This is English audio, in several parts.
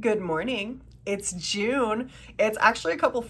Good morning. It's June. It's actually a couple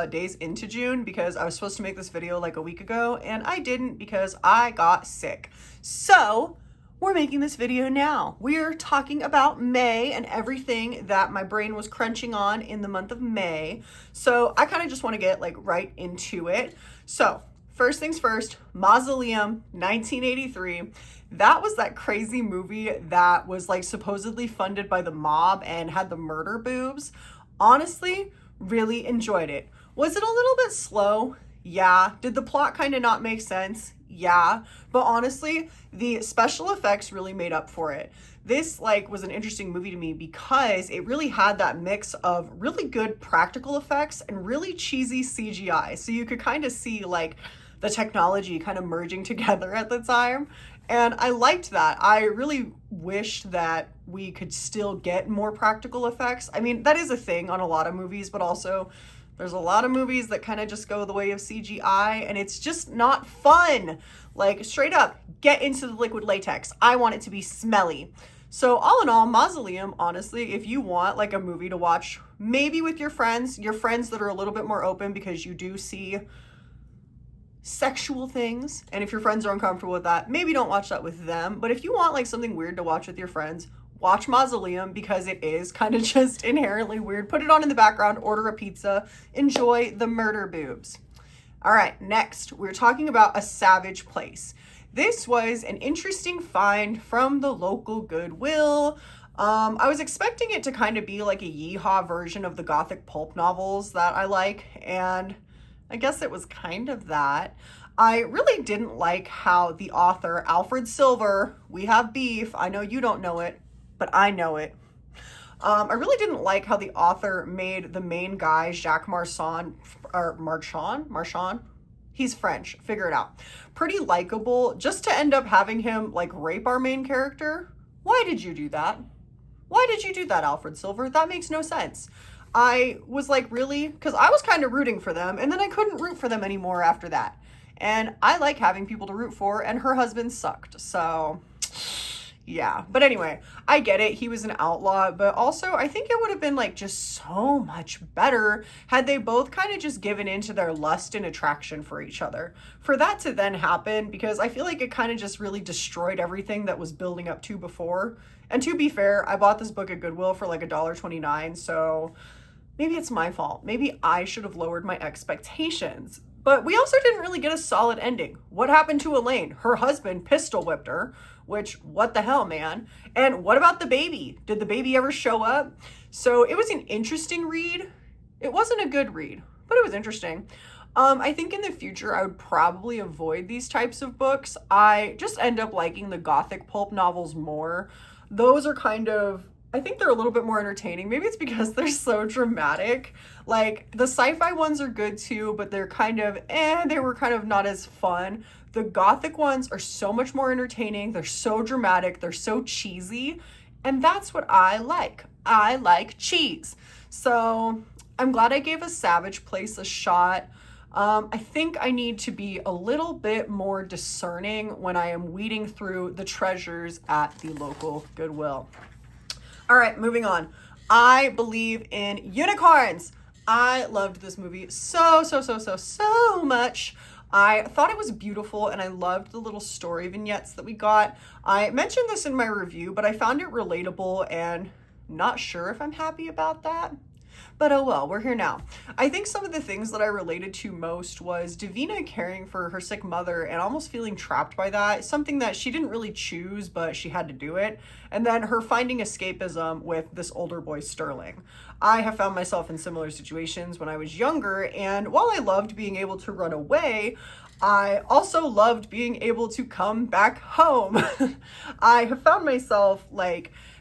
days into June because I was supposed to make this video like a week ago and I didn't because I got sick. So we're making this video now. We're talking about May and everything that my brain was crunching on in the month of May. So I kind of just want to get like right into it. So first things first, Mausoleum, 1983. That was that crazy movie that was like supposedly funded by the mob and had the murder boobs. Honestly, really enjoyed it. Was it a little bit slow? Yeah. Did the plot kind of not make sense? Yeah. But honestly, the special effects really made up for it. This was an interesting movie to me because it really had that mix of really good practical effects and really cheesy CGI. So you could kind of see the technology kind of merging together at the time. And I liked that. I really wish that we could still get more practical effects. I mean, that is a thing on a lot of movies, but also there's a lot of movies that kind of just go the way of CGI and it's just not fun. Like straight up, get into the liquid latex. I want it to be smelly. So all in all, Mausoleum, honestly, if you want like a movie to watch, maybe with your friends that are a little bit more open because you do see sexual things, and if your friends are uncomfortable with that, maybe don't watch that with them. But if you want like something weird to watch with your friends, watch Mausoleum because it is kind of just inherently weird. Put it on in the background, order a pizza, enjoy the murder boobs. All right, next we're talking about A Savage Place. This was an interesting find from the local Goodwill. I was expecting it to kind of be like a yeehaw version of the gothic pulp novels that I like, and I guess it was kind of that. I really didn't like how the author, Alfred Silver, we have beef. I know you don't know it, but I know it. I really didn't like how the author made the main guy, Jacques Marchand, or Marchand? He's French, figure it out. Pretty likable, just to end up having him like rape our main character. Why did you do that? Why did you do that, Alfred Silver? That makes no sense. I was like, really? Because I was kind of rooting for them, and then I couldn't root for them anymore after that. And I like having people to root for, and her husband sucked. So, yeah. But anyway, I get it. He was an outlaw, but also I think it would have been like just so much better had they both kind of just given into their lust and attraction for each other. For that to then happen, because I feel like it kind of just really destroyed everything that was building up to before. And to be fair, I bought this book at Goodwill for like $1.29, so maybe it's my fault. Maybe I should have lowered my expectations. But we also didn't really get a solid ending. What happened to Elaine? Her husband pistol whipped her, which, what the hell, man? And what about the baby? Did the baby ever show up? So it was an interesting read. It wasn't a good read, but it was interesting. I think in the future, I would probably avoid these types of books. I just end up liking the gothic pulp novels more. Those are kind of, I think they're a little bit more entertaining. Maybe it's because they're so dramatic. Like the sci-fi ones are good too, but they're kind of, they were kind of not as fun. The gothic ones are so much more entertaining. They're so dramatic. They're so cheesy. And that's what I like. I like cheese. So I'm glad I gave A Savage Place a shot. I think I need to be a little bit more discerning when I am weeding through the treasures at the local Goodwill. All right, moving on. I believe in unicorns. I loved this movie so much. I thought it was beautiful and I loved the little story vignettes that we got. I mentioned this in my review, but I found it relatable and not sure if I'm happy about that. But oh well, we're here now. I think some of the things that I related to most was Davina caring for her sick mother and almost feeling trapped by that. Something that she didn't really choose, but she had to do it. And then her finding escapism with this older boy, Sterling. I have found myself in similar situations when I was younger, and while I loved being able to run away, I also loved being able to come back home. I have found myself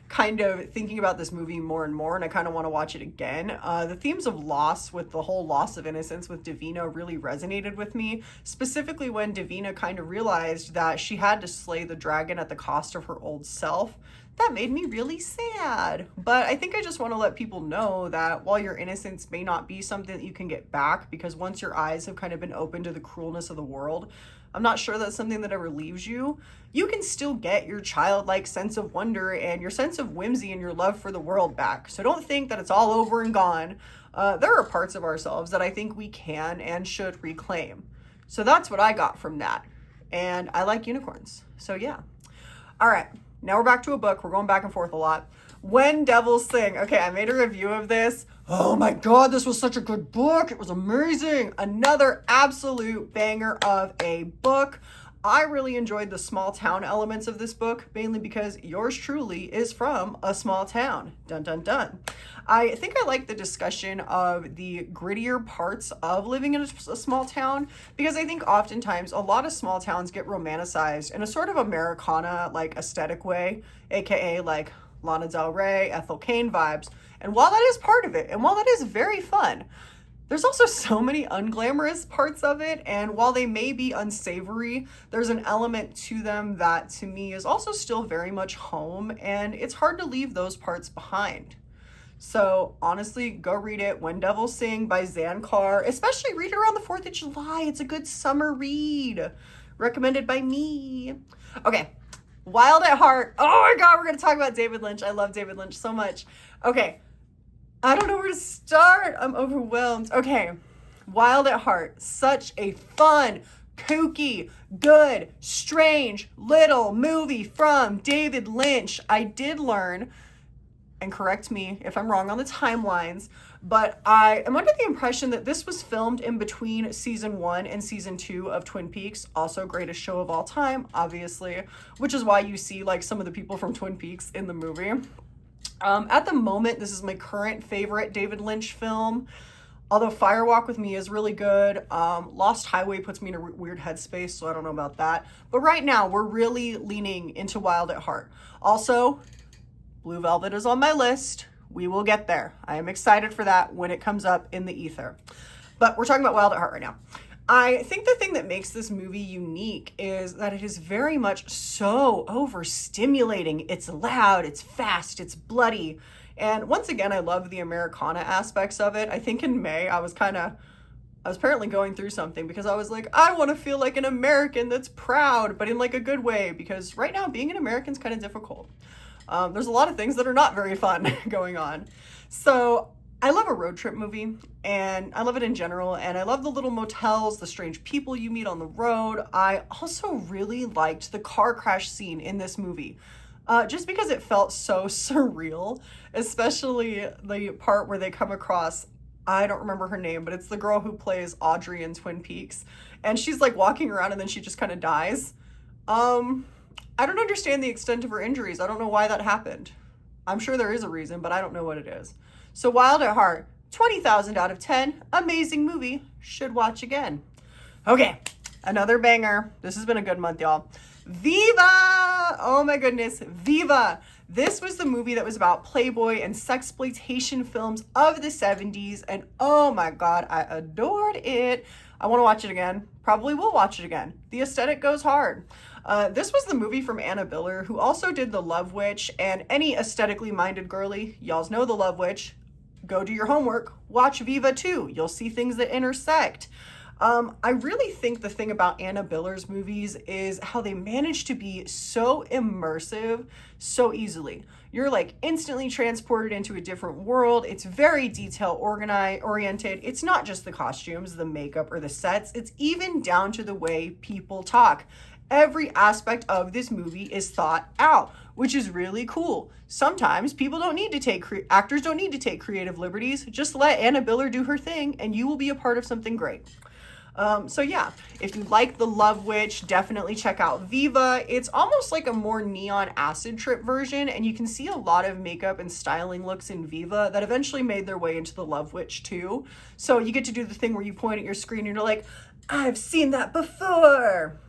kind of thinking about this movie more and more, and I kind of want to watch it again. The themes of loss with the whole loss of innocence with Davina really resonated with me, specifically when Davina kind of realized that she had to slay the dragon at the cost of her old self. That made me really sad. But I think I just want to let people know that while your innocence may not be something that you can get back, because once your eyes have kind of been opened to the cruelness of the world, I'm not sure that's something that ever leaves you. You can still get your childlike sense of wonder and your sense of whimsy and your love for the world back. So don't think that it's all over and gone. There are parts of ourselves that I think we can and should reclaim. So that's what I got from that. And I like unicorns. So yeah. All right. Now we're back to a book. We're going back and forth a lot. When Devils Sing. Okay, I made a review of this. Oh my God, this was such a good book. It was amazing. Another absolute banger of a book. I really enjoyed the small town elements of this book, mainly because yours truly is from a small town. Dun, dun, dun. I think I like the discussion of the grittier parts of living in a small town, because I think oftentimes a lot of small towns get romanticized in a sort of Americana, like, aesthetic way, aka like Lana Del Rey, Ethel Cain vibes. And while that is part of it, and while that is very fun, there's also so many unglamorous parts of it, and while they may be unsavory, there's an element to them that to me is also still very much home, and it's hard to leave those parts behind. So honestly, go read it. When Devils Sing by Zan Carr, especially read it around the 4th of July. It's a good summer read. Recommended by me. Okay, Wild at Heart. Oh my God, we're going to talk about David Lynch. I love David Lynch so much. Okay. I don't know where to start. I'm overwhelmed. Okay. Wild at Heart. Such a fun, kooky, good, strange little movie from David Lynch. I did learn, and correct me if I'm wrong on the timelines, but I am under the impression that this was filmed in between season 1 and season 2 of Twin Peaks. Also greatest show of all time, obviously, which is why you see like some of the people from Twin Peaks in the movie. At the moment, this is my current favorite David Lynch film, although Fire Walk with Me is really good. Lost Highway puts me in a weird headspace, so I don't know about that. But right now, we're really leaning into Wild at Heart. Also, Blue Velvet is on my list. We will get there. I am excited for that when it comes up in the ether. But we're talking about Wild at Heart right now. I think the thing that makes this movie unique is that it is very much so overstimulating. It's loud, it's fast, it's bloody. And once again, I love the Americana aspects of it. I think in May, I was apparently going through something because I was like, I want to feel like an American that's proud, but in like a good way, because right now being an American is kind of difficult. There's a lot of things that are not very fun going on. So I love a road trip movie, and I love it in general, and I love the little motels, the strange people you meet on the road. I also really liked the car crash scene in this movie, just because it felt so surreal, especially the part where they come across, I don't remember her name, but it's the girl who plays Audrey in Twin Peaks, and she's like walking around and then she just kind of dies. I don't understand the extent of her injuries. I don't know why that happened. I'm sure there is a reason, but I don't know what it is. So Wild at Heart, 20,000 out of 10. Amazing movie. Should watch again. Okay, another banger. This has been a good month, y'all. Viva! Oh my goodness, Viva! This was the movie that was about Playboy and sexploitation films of the 70s, and oh my God, I adored it. I want to watch it again. Probably will watch it again. The aesthetic goes hard. This was the movie from Anna Biller, who also did The Love Witch, and any aesthetically minded girly, y'all know The Love Witch. Go do your homework. Watch Viva too. You'll see things that intersect. I really think the thing about Anna Biller's movies is how they manage to be so immersive so easily. You're like instantly transported into a different world. It's very detail oriented. It's not just the costumes, the makeup, or the sets. It's even down to the way people talk. Every aspect of this movie is thought out, which is really cool. Sometimes actors don't need to take creative liberties. Just let Anna Biller do her thing and you will be a part of something great. So yeah, if you like The Love Witch, definitely check out Viva. It's almost like a more neon acid trip version, and you can see a lot of makeup and styling looks in Viva that eventually made their way into The Love Witch too. So you get to do the thing where you point at your screen and you're like, I've seen that before.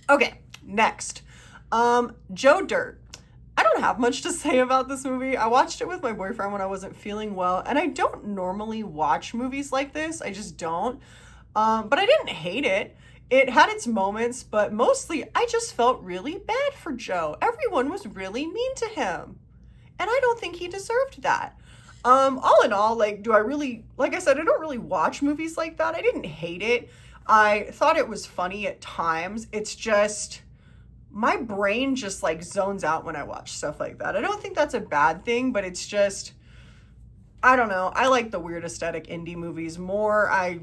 Okay, next. Joe Dirt. I don't have much to say about this movie. I watched it with my boyfriend when I wasn't feeling well, and I don't normally watch movies like this. I just don't. But I didn't hate it. It had its moments, but mostly I just felt really bad for Joe. Everyone was really mean to him, and I don't think he deserved that. All in all, like I said, I don't really watch movies like that. I didn't hate it. I thought it was funny at times. It's just my brain just like zones out when I watch stuff like that. I don't think that's a bad thing, but it's just, I don't know. I like the weird aesthetic indie movies more. I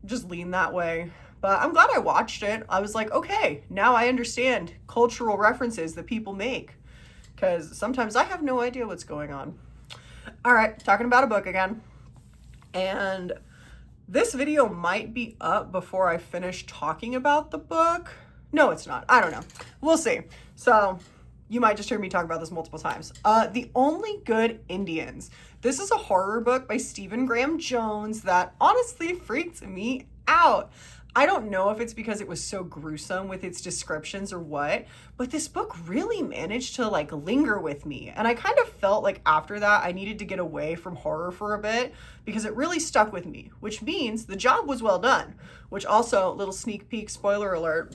just lean that way. But I'm glad I watched it. I was like, okay, now I understand cultural references that people make. Because sometimes I have no idea what's going on. All right, talking about a book again. And this video might be up before I finish talking about the book. No, it's not. I don't know. We'll see. So you might just hear me talk about this multiple times. The Only Good Indians. This is a horror book by Stephen Graham Jones that honestly freaked me out. I don't know if it's because it was so gruesome with its descriptions or what, but this book really managed to like linger with me. And I kind of felt like after that, I needed to get away from horror for a bit because it really stuck with me, which means the job was well done, which also, little sneak peek, spoiler alert,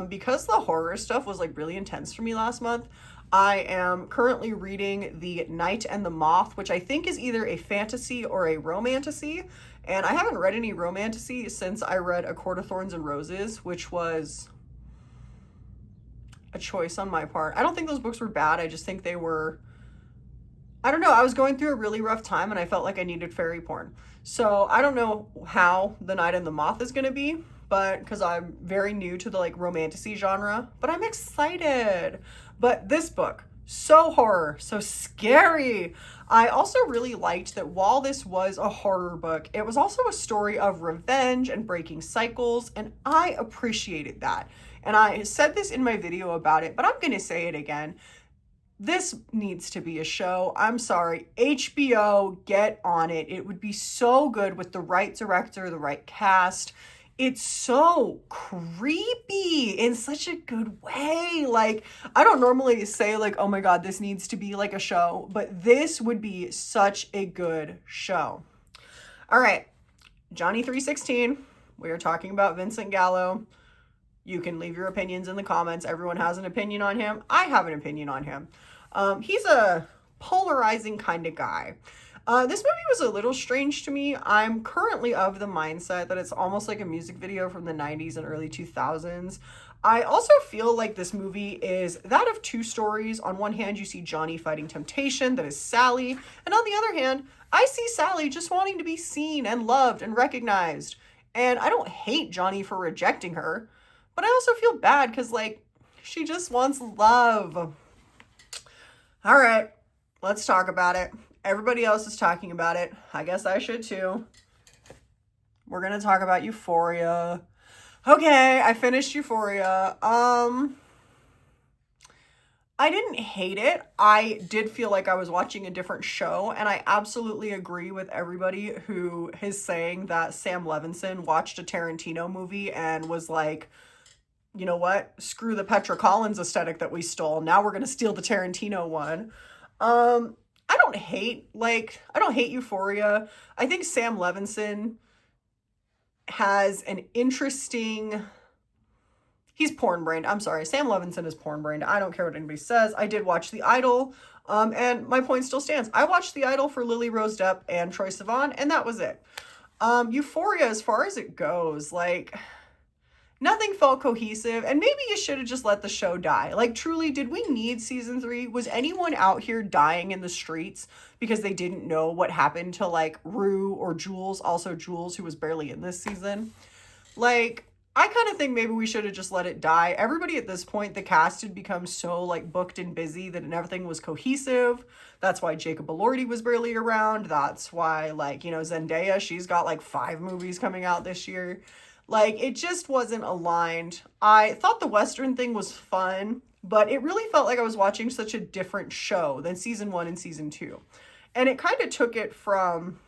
because the horror stuff was like really intense for me last month, I am currently reading The Night and the Moth, which I think is either a fantasy or a romantasy. And I haven't read any romantasy since I read A Court of Thorns and Roses, which was a choice on my part. I don't think those books were bad. I just think they were, I don't know. I was going through a really rough time and I felt like I needed fairy porn. So I don't know how The Night and the Moth is going to be, but because I'm very new to the like romantasy genre, but I'm excited. But this book, so horror, so scary. I also really liked that while this was a horror book, it was also a story of revenge and breaking cycles, and I appreciated that. And I said this in my video about it, but I'm going to say it again. This needs to be a show. I'm sorry. HBO, get on it. It would be so good with the right director, the right cast. It's so creepy in such a good way. Like, I don't normally say like, oh my God, this needs to be like a show, but this would be such a good show. All right, Johnny 316. We are talking about Vincent Gallo. You can leave your opinions in the comments. Everyone has an opinion on him. I have an opinion on him. He's a polarizing kind of guy. This movie was a little strange to me. I'm currently of the mindset that it's almost like a music video from the 90s and early 2000s. I also feel like this movie is that of two stories. On one hand, you see Johnny fighting temptation, that is Sally. And on the other hand, I see Sally just wanting to be seen and loved and recognized. And I don't hate Johnny for rejecting her, but I also feel bad because, like, she just wants love. All right, let's talk about it. Everybody else is talking about it. I guess I should too. We're going to talk about Euphoria. Okay, I finished Euphoria. I didn't hate it. I did feel like I was watching a different show, and I absolutely agree with everybody who is saying that Sam Levinson watched a Tarantino movie and was like, you know what? Screw the Petra Collins aesthetic that we stole. Now we're going to steal the Tarantino one. I don't hate Euphoria. I think Sam Levinson has an interesting, he's porn-brained. I'm sorry, Sam Levinson is porn-brained. I don't care what anybody says. I did watch The Idol, and my point still stands. I watched The Idol for Lily Rose Depp and Troye Sivan, and that was it. Euphoria, as far as it goes, like, nothing felt cohesive, and maybe you should have just let the show die. Like, truly, did we need season 3? Was anyone out here dying in the streets because they didn't know what happened to, like, Rue or Jules, also Jules, who was barely in this season? Like, I kind of think maybe we should have just let it die. Everybody at this point, the cast had become so, like, booked and busy that everything was cohesive. That's why Jacob Elordi was barely around. That's why, like, you know, Zendaya, she's got, like, 5 movies coming out this year. Like, it just wasn't aligned. I thought the Western thing was fun, but it really felt like I was watching such a different show than season 1 and season 2. And it kind of took it from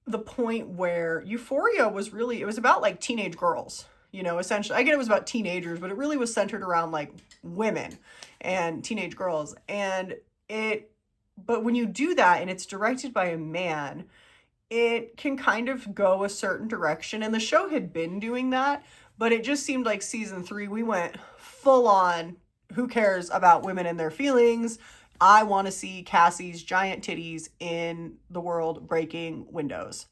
the point where Euphoria was really, it was about like teenage girls, you know, essentially. I get it was about teenagers, but it really was centered around like women and teenage girls. But when you do that and it's directed by a man, it can kind of go a certain direction, and the show had been doing that, but it just seemed like season 3, we went full on, who cares about women and their feelings? I want to see Cassie's giant titties in the world breaking windows.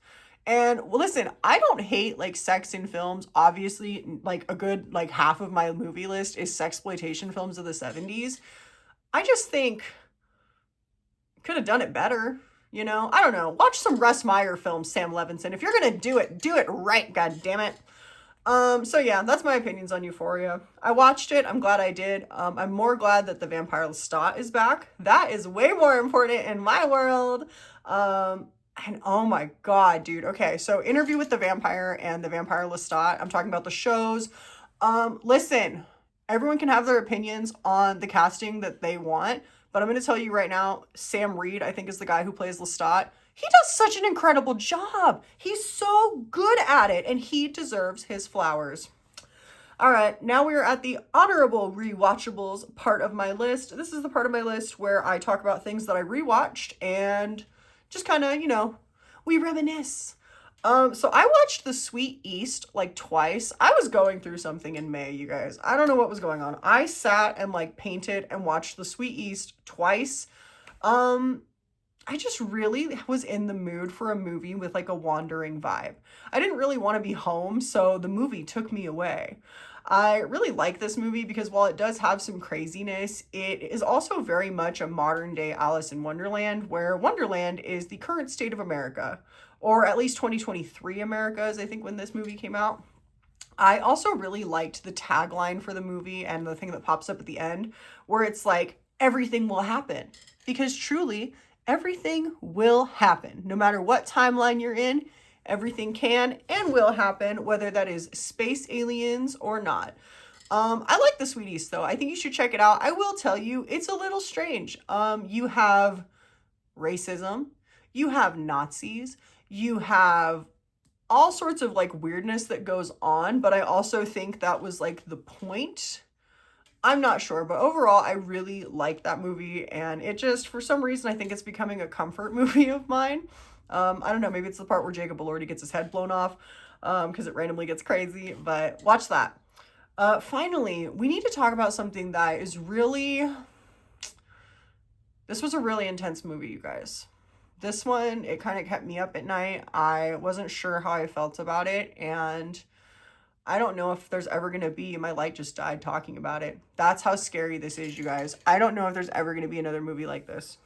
And well, listen, I don't hate like sex in films. Obviously, like a good like half of my movie list is sexploitation films of the 70s. I just think could have done it better. You know, I don't know. Watch some Russ Meyer films, Sam Levinson. If you're gonna do it right, god damn it. So yeah, that's my opinions on Euphoria. I watched it. I'm glad I did. I'm more glad that the Vampire Lestat is back. That is way more important in my world. And oh my god, dude. Okay, so Interview with the Vampire and the Vampire Lestat. I'm talking about the shows. Listen, everyone can have their opinions on the casting that they want, but I'm going to tell you right now, Sam Reed, I think, is the guy who plays Lestat. He does such an incredible job. He's so good at it, and he deserves his flowers. All right, now we are at the honorable rewatchables part of my list. This is the part of my list where I talk about things that I rewatched and just kind of, you know, we reminisce. So I watched The Sweet East like twice. I was going through something in May, you guys. I don't know what was going on. I sat and like painted and watched The Sweet East twice. I just really was in the mood for a movie with like a wandering vibe. I didn't really want to be home, so the movie took me away. I really like this movie because while it does have some craziness, it is also very much a modern day Alice in Wonderland, where Wonderland is the current state of America, or at least 2023 America, is I think when this movie came out. I also really liked the tagline for the movie and the thing that pops up at the end, where it's like, everything will happen. Because truly, everything will happen. No matter what timeline you're in, everything can and will happen, whether that is space aliens or not. I like The Sweet East, though. I think you should check it out. I will tell you, it's a little strange. You have racism, you have Nazis, you have all sorts of like weirdness that goes on, but I also think that was like the point. I'm not sure, but overall, I really like that movie, and it just, for some reason, I think it's becoming a comfort movie of mine. I don't know, maybe it's the part where Jacob Elordi gets his head blown off, because it randomly gets crazy, but watch that. Finally, we need to talk about something that is really... This was a really intense movie, you guys. This one, it kind of kept me up at night. I wasn't sure how I felt about it, and I don't know if there's ever going to be, my light just died talking about it. That's how scary this is, you guys. I don't know if there's ever going to be another movie like this.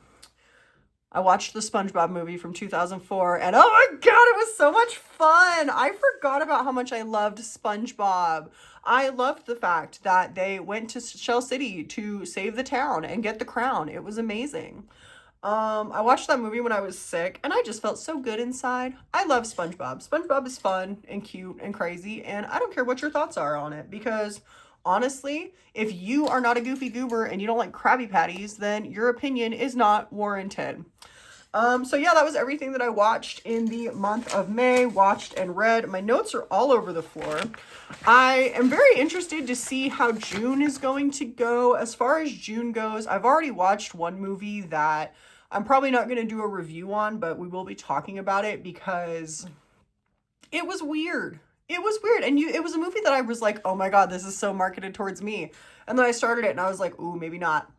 I watched the SpongeBob movie from 2004, and oh my god, it was so much fun! I forgot about how much I loved SpongeBob. I loved the fact that they went to Shell City to save the town and get the crown. It was amazing. I watched that movie when I was sick, and I just felt so good inside. I love SpongeBob. SpongeBob is fun and cute and crazy, and I don't care what your thoughts are on it, because honestly, if you are not a goofy goober and you don't like Krabby Patties, then your opinion is not warranted. So yeah, that was everything that I watched in the month of May, watched and read. My notes are all over the floor. I am very interested to see how June is going to go. As far as June goes, I've already watched one movie that I'm probably not going to do a review on, but we will be talking about it because it was weird. It was weird. And it was a movie that I was like, oh my god, this is so marketed towards me. And then I started it and I was like, ooh, maybe not.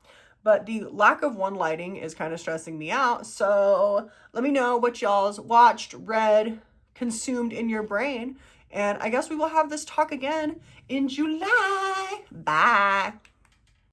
But the lack of one lighting is kind of stressing me out. So let me know what y'all's watched, read, consumed in your brain. And I guess we will have this talk again in July. Bye.